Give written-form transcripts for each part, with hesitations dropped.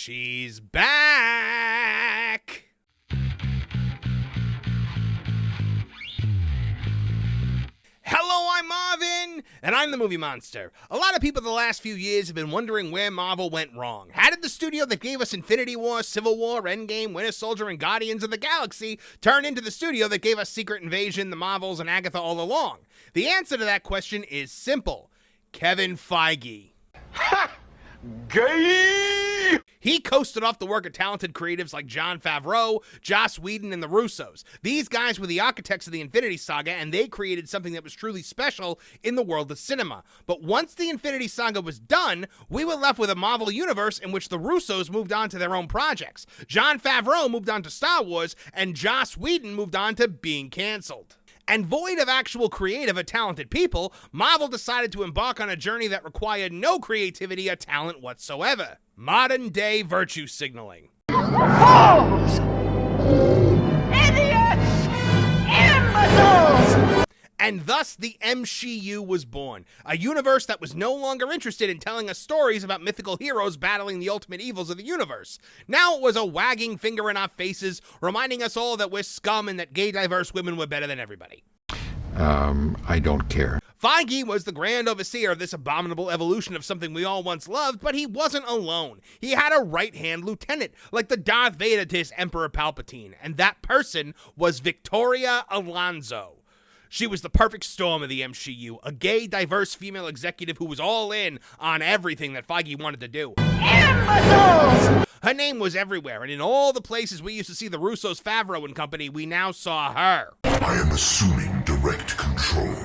She's back! Hello, I'm Marvin, and I'm the Movie Monster. A lot of people the last few years have been wondering where Marvel went wrong. How did the studio that gave us Infinity War, Civil War, Endgame, Winter Soldier, and Guardians of the Galaxy turn into the studio that gave us Secret Invasion, The Marvels, and Agatha all along? The answer to that question is simple. Kevin Feige. Ha! Gay! He coasted off the work of talented creatives like Jon Favreau, Joss Whedon, and the Russos. These guys were the architects of the Infinity Saga, and they created something that was truly special in the world of cinema. But once the Infinity Saga was done, we were left with a Marvel universe in which the Russos moved on to their own projects. Jon Favreau moved on to Star Wars, and Joss Whedon moved on to being canceled. And void of actual creative or talented people, Marvel decided to embark on a journey that required no creativity or talent whatsoever. Modern-day virtue signaling. Fools! Idiots! Imbeciles! And thus, the msheu was born, a universe that was no longer interested in telling us stories about mythical heroes battling the ultimate evils of the universe. Now it was a wagging finger in our faces, reminding us all that we're scum and that gay, diverse women were better than everybody. I don't care. Feige was the grand overseer of this abominable evolution of something we all once loved, but he wasn't alone. He had a right-hand lieutenant, like the Darth Vader to his Emperor Palpatine, and that person was Victoria Alonso. She was the perfect storm of the msheu, a gay, diverse female executive who was all in on everything that Feige wanted to do. Imbeciles! Her name was everywhere, and in all the places we used to see the Russos, Favreau and company, we now saw her. I am assuming direct control.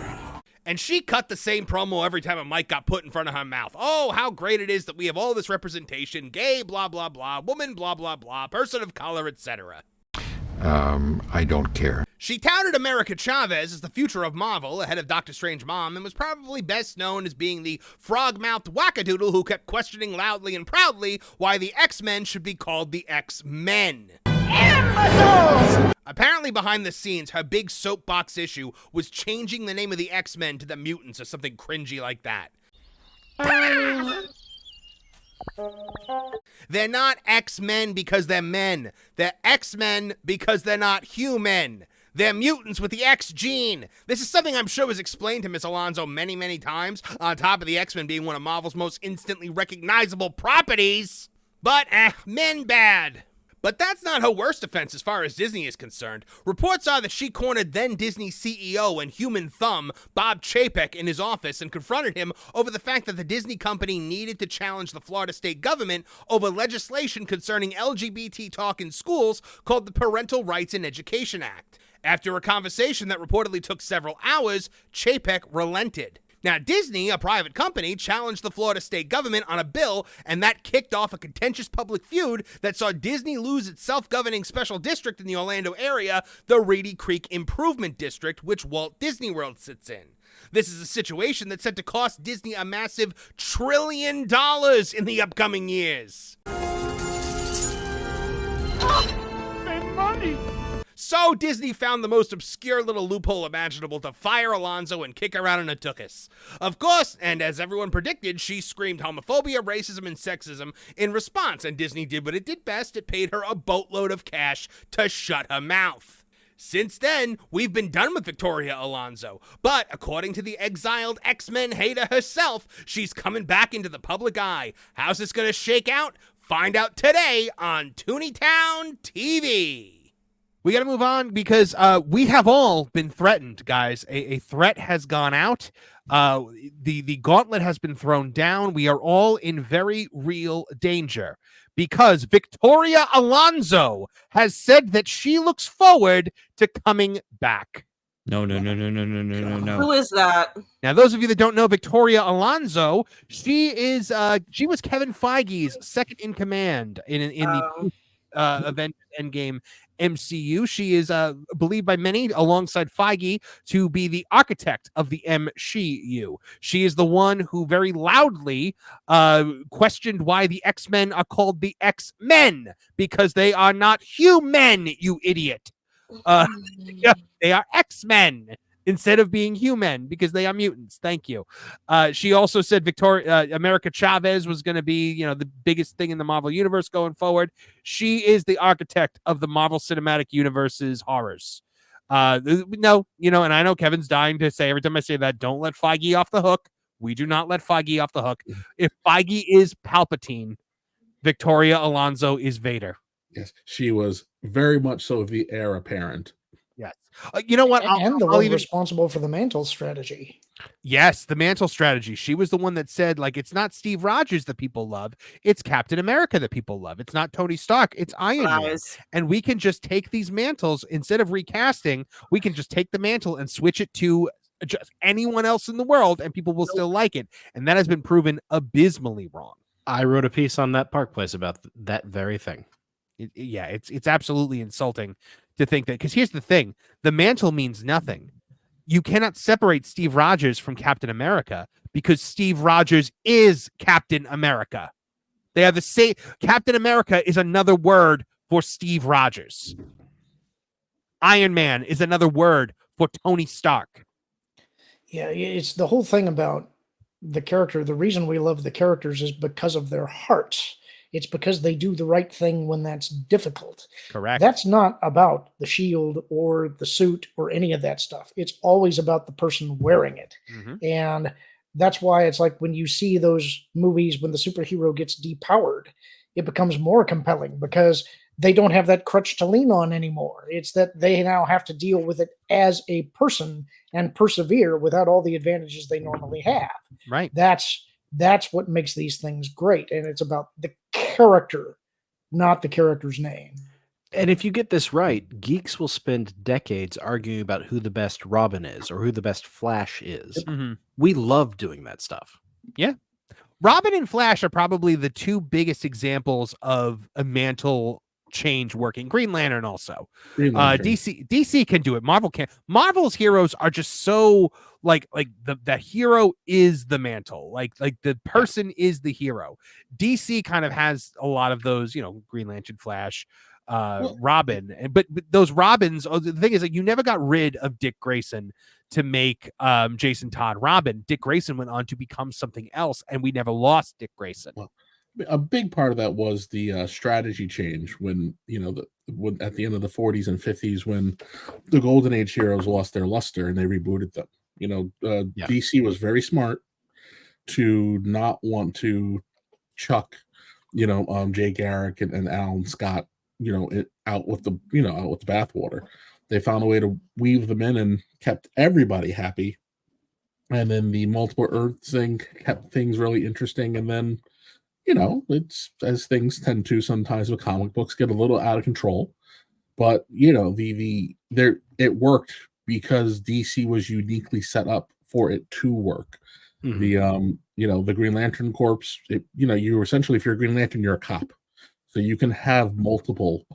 And she cut the same promo every time a mic got put in front of her mouth. Oh, how great it is that we have all this representation, gay, blah, blah, blah, woman, blah, blah, blah, person of color, etc. I don't care. She touted America Chavez as the future of Marvel, ahead of Doctor Strange Mom, and was probably best known as being the frog-mouthed wackadoodle who kept questioning loudly and proudly why the X-Men should be called the X-Men. Imbeciles! Apparently behind the scenes, her big soapbox issue was changing the name of the X-Men to the Mutants or something cringy like that. They're not X-Men because they're men. They're X-Men because they're not human. They're mutants with the X gene. This is something I'm sure was explained to Miss Alonso many, many times, on top of the X-Men being one of Marvel's most instantly recognizable properties. But, men bad. But that's not her worst offense as far as Disney is concerned. Reports are that she cornered then Disney CEO and human thumb, Bob Chapek, in his office and confronted him over the fact that the Disney company needed to challenge the Florida state government over legislation concerning LGBT talk in schools called the Parental Rights in Education Act. After a conversation that reportedly took several hours, Chapek relented. Now, Disney, a private company, challenged the Florida state government on a bill, and that kicked off a contentious public feud that saw Disney lose its self-governing special district in the Orlando area, the Reedy Creek Improvement District, which Walt Disney World sits in. This is a situation that's set to cost Disney a massive $1 trillion in the upcoming years. Spend money! So Disney found the most obscure little loophole imaginable to fire Alonso and kick her out in a tuchus. Of course, and as everyone predicted, she screamed homophobia, racism, and sexism in response, and Disney did what it did best. It paid her a boatload of cash to shut her mouth. Since then, we've been done with Victoria Alonso, but according to the exiled X-Men hater herself, she's coming back into the public eye. How's this gonna shake out? Find out today on Tooney Town TV. We got to move on because we have all been threatened, guys. A threat has gone out. The gauntlet has been thrown down. We are all in very real danger because Victoria Alonso has said that she looks forward to coming back. No. Who is that? Now, those of you that don't know Victoria Alonso, she was Kevin Feige's second in command in the Avengers Endgame MCU. She is believed by many, alongside Feige, to be the architect of the msheu. She is the one who very loudly questioned why the X-Men are called the X-Men, because they are not human, you idiot. They are X-Men. instead of being human because they are mutants. Thank you. She also said America Chavez was going to be, the biggest thing in the Marvel universe going forward. She is the architect of the Marvel Cinematic Universe's horrors. No, and I know Kevin's dying to say every time I say that, don't let Feige off the hook. We do not let Feige off the hook. If Feige is Palpatine, Victoria Alonso is Vader. Yes, she was very much so the heir apparent. Yes. You know what? And the one responsible for the mantle strategy. Yes, the mantle strategy. She was the one that said, it's not Steve Rogers that people love. It's Captain America that people love. It's not Tony Stark. It's Iron Man. And we can just take these mantles, instead of recasting, we can just take the mantle and switch it to just anyone else in the world, and people will still like it. And that has been proven abysmally wrong. I wrote a piece on that Park Place about that very thing. It's absolutely insulting to think that, because here's the thing, the mantle means nothing. You cannot separate Steve Rogers from Captain America because Steve Rogers is Captain America. They are the same. Captain America is another word for Steve Rogers. Iron Man is another word for Tony Stark. Yeah, it's the whole thing about the character. The reason we love the characters is because of their hearts. It's because they do the right thing when that's difficult. Correct. That's not about the shield or the suit or any of that stuff. It's always about the person wearing it. Mm-hmm. And that's why it's like when you see those movies, when the superhero gets depowered, it becomes more compelling because they don't have that crutch to lean on anymore. It's that they now have to deal with it as a person and persevere without all the advantages they normally have. Right. That's what makes these things great. And it's about the character, not the character's name. And if you get this right, geeks will spend decades arguing about who the best Robin is or who the best Flash is. Mm-hmm. We love doing that stuff. Yeah. Robin and Flash are probably the two biggest examples of a mantle change working. Green Lantern also. DC can do it. Marvel can't. Marvel's heroes are just so like the hero is the mantle. Like the person is the hero. DC kind of has a lot of those, Green Lantern, Flash, Robin, but those Robins. The thing is that you never got rid of Dick Grayson to make Jason Todd Robin. Dick Grayson went on to become something else, and we never lost Dick Grayson. Well, a big part of that was the strategy change when at the end of the 40s and 50s, when the Golden Age heroes lost their luster and they rebooted them. DC was very smart to not want to chuck Jay Garrick and Alan Scott out with the bathwater. They found a way to weave them in and kept everybody happy. And then the multiple Earths thing kept things really interesting. And then it's, as things tend to sometimes with comic books, get a little out of control. But it worked because DC was uniquely set up for it to work. Mm-hmm. The Green Lantern Corps, you essentially, if you're a Green Lantern, you're a cop. So you can have multiple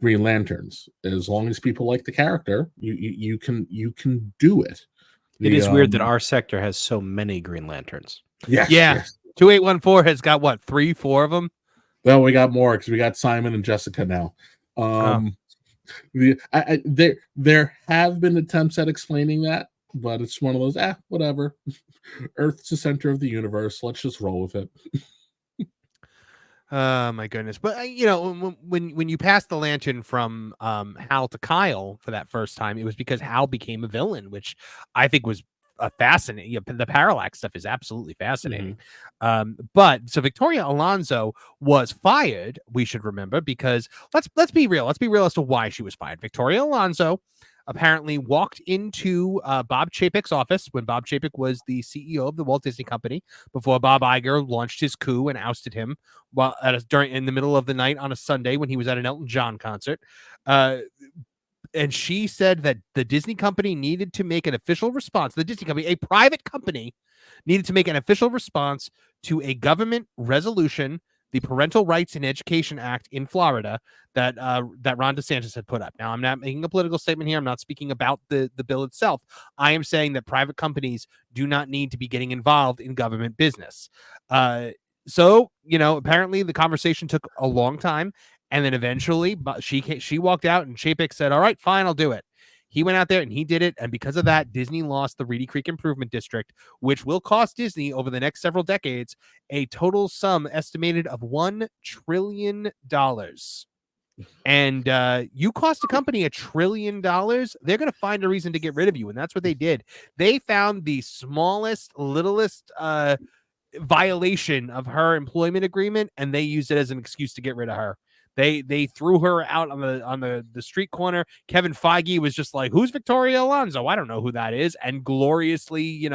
Green Lanterns as long as people like the character. You can do it. It is weird that our sector has so many Green Lanterns. Yes. 2814 has got what, 3-4 of them? Well, we got more because we got Simon and Jessica now. There have been attempts at explaining that, but it's one of those, whatever. Earth's the center of the universe. Let's just roll with it. Oh my goodness! But when you pass the lantern from Hal to Kyle for that first time, it was because Hal became a villain, which I think was fascinating. The parallax stuff is absolutely fascinating. Mm-hmm. But so Victoria Alonso was fired. We should remember, because let's be real. Let's be real as to why she was fired. Victoria Alonso apparently walked into Bob Chapek's office when Bob Chapek was the CEO of the Walt Disney Company, before Bob Iger launched his coup and ousted him in the middle of the night on a Sunday when he was at an Elton John concert. And she said that the Disney Company needed to make an official response. The Disney Company, a private company, needed to make an official response to a government resolution, the Parental Rights in Education Act in Florida, that Ron DeSantis had put up. Now, I'm not making a political statement here. I'm not speaking about the bill itself. I am saying that private companies do not need to be getting involved in government business. So, apparently the conversation took a long time. And then eventually she walked out and Chapek said, all right, fine, I'll do it. He went out there and he did it. And because of that, Disney lost the Reedy Creek Improvement District, which will cost Disney over the next several decades a total sum estimated of $1 trillion. And you cost a company $1 trillion, they're going to find a reason to get rid of you. And that's what they did. They found the smallest, littlest violation of her employment agreement, and they used it as an excuse to get rid of her. They threw her out on the street corner. Kevin Feige was just like, "Who's Victoria Alonso? I don't know who that is," and gloriously,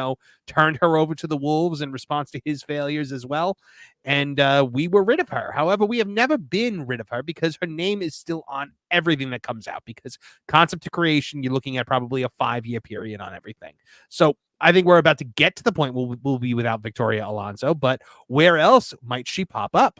turned her over to the wolves in response to his failures as well. And we were rid of her. However, we have never been rid of her because her name is still on everything that comes out. Because concept to creation, you're looking at probably a 5-year period on everything. So I think we're about to get to the point where we'll be without Victoria Alonso. But where else might she pop up?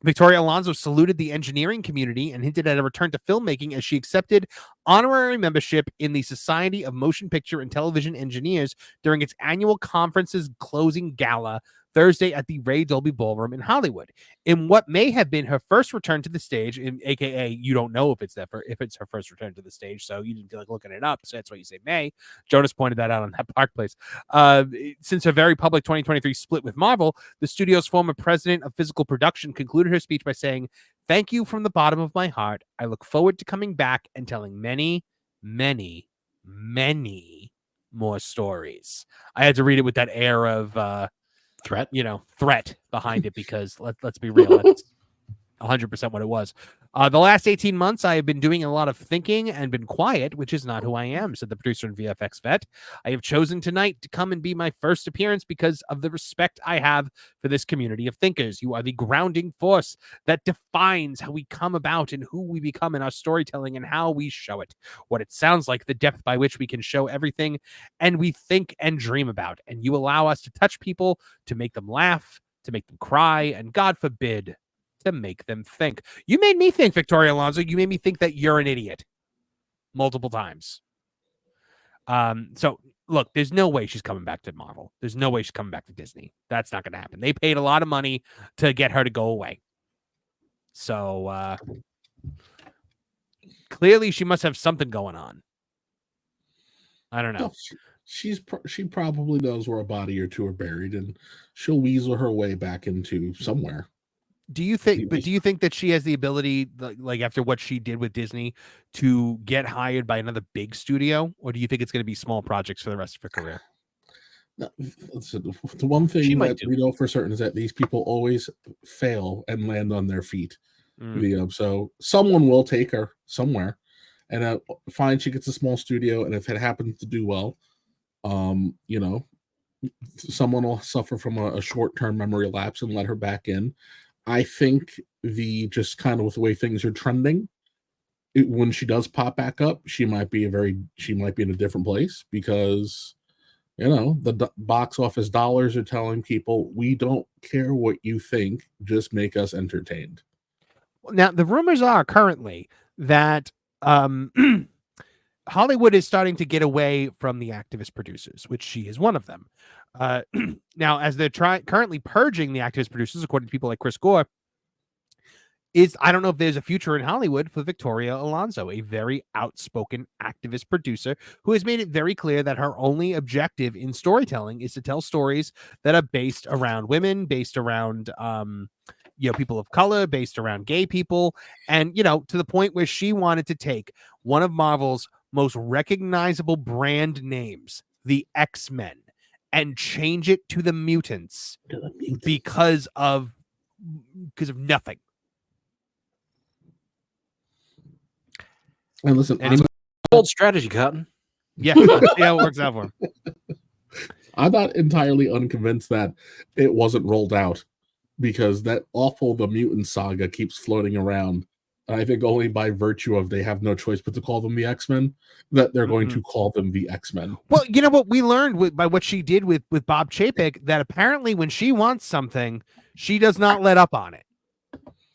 Victoria Alonso saluted the engineering community and hinted at a return to filmmaking as she accepted honorary membership in the Society of Motion Picture and Television Engineers during its annual conference's closing gala Thursday at the Ray Dolby Ballroom in Hollywood. In what may have been her first return to the stage, aka you don't know if it's her first return to the stage, so you didn't feel like looking it up, so that's why you say May. Jonas pointed that out on that Park Place. Since her very public 2023 split with Marvel, the studio's former president of physical production concluded her speech by saying, "Thank you from the bottom of my heart. I look forward to coming back and telling many, many, many more stories." I had to read it with that air of threat behind it, because let's be real, that's 100% what it was. The last 18 months, I have been doing a lot of thinking and been quiet, which is not who I am, said the producer and VFX vet. I have chosen tonight to come and be my first appearance because of the respect I have for this community of thinkers. You are the grounding force that defines how we come about and who we become in our storytelling and how we show it. What it sounds like, the depth by which we can show everything and we think and dream about. And you allow us to touch people, to make them laugh, to make them cry, and God forbid, to make them think. You made me think, Victoria Alonso. You made me think that you're an idiot multiple times. So look, there's no way she's coming back to Marvel. There's no way she's coming back to Disney. That's not going to happen. They paid a lot of money to get her to go away. So clearly she must have something going on. I don't know. She probably knows where a body or two are buried, and she'll weasel her way back into somewhere. Do you think that she has the ability, like after what she did with Disney, to get hired by another big studio, or do you think it's going to be small projects for the rest of her career? No, the one thing that we know for certain is that these people always fail and land on their feet. So someone will take her somewhere, and fine, she gets a small studio, and if it happens to do well, someone will suffer from a short-term memory lapse and let her back in. I think just kind of with the way things are trending, when she does pop back up, she might be in a different place, because the box office dollars are telling people, we don't care what you think, just make us entertained. Now, the rumors are currently that Hollywood is starting to get away from the activist producers, which she is one of them. Now, as they're currently purging the activist producers, according to people like Chris Gore, I don't know if there's a future in Hollywood for Victoria Alonso, a very outspoken activist producer who has made it very clear that her only objective in storytelling is to tell stories that are based around women, based around people of color, based around gay people, and to the point where she wanted to take one of Marvel's most recognizable brand names, the X-Men, and change it to the mutants, because of nothing. And listen, bold strategy, Cotton. Yeah, let's see how it works out for him. I'm not entirely unconvinced that it wasn't rolled out, because that The Mutant saga keeps floating around. I think only by virtue of they have no choice but to call them the X-Men, that they're going to call them the X-Men. Well, you know what we learned by what she did with Bob Chapek, that apparently when she wants something, she does not let up on it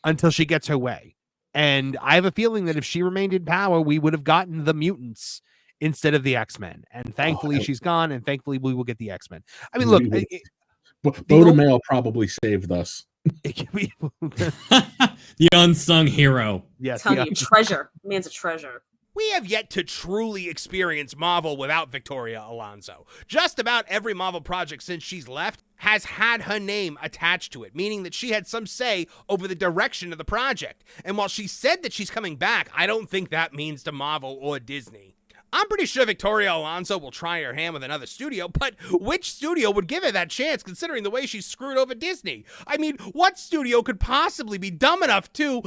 until she gets her way. And I have a feeling that if she remained in power, we would have gotten the mutants instead of the X-Men. And thankfully she's gone, and thankfully we will get the X-Men. I mean, look, Boda Mail probably saved us. The unsung hero. Yes, treasure. Man's a treasure. We have yet to truly experience Marvel without Victoria Alonso. Just about every Marvel project since she's left has had her name attached to it, meaning that she had some say over the direction of the project. And while she said that she's coming back, I don't think that means to Marvel or Disney. I'm pretty sure Victoria Alonso will try her hand with another studio, but which studio would give her that chance considering the way she's screwed over Disney? I mean, what studio could possibly be dumb enough to...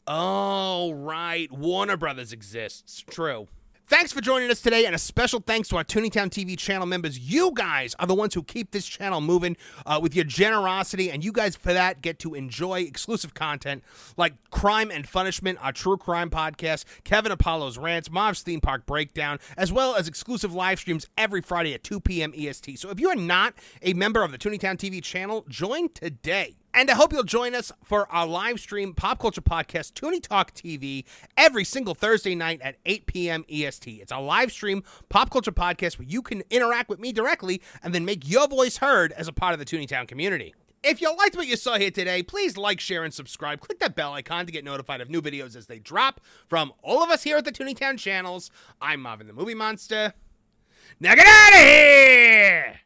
Oh, right. Warner Brothers exists. True. Thanks for joining us today, and a special thanks to our Tooneytown TV channel members. You guys are the ones who keep this channel moving with your generosity, and you guys, for that, get to enjoy exclusive content like Crime and Punishment, our true crime podcast, Kevin Apollo's Rants, Marv's Theme Park Breakdown, as well as exclusive live streams every Friday at 2 p.m. EST. So if you are not a member of the Tooneytown TV channel, join today. And I hope you'll join us for our live stream pop culture podcast, Tooney Talk TV, every single Thursday night at 8 p.m. EST. It's a live stream pop culture podcast where you can interact with me directly and then make your voice heard as a part of the Tooneytown community. If you liked what you saw here today, please like, share, and subscribe. Click that bell icon to get notified of new videos as they drop. From all of us here at the Tooneytown channels, I'm Marvin the Movie Monster. Now get out of here!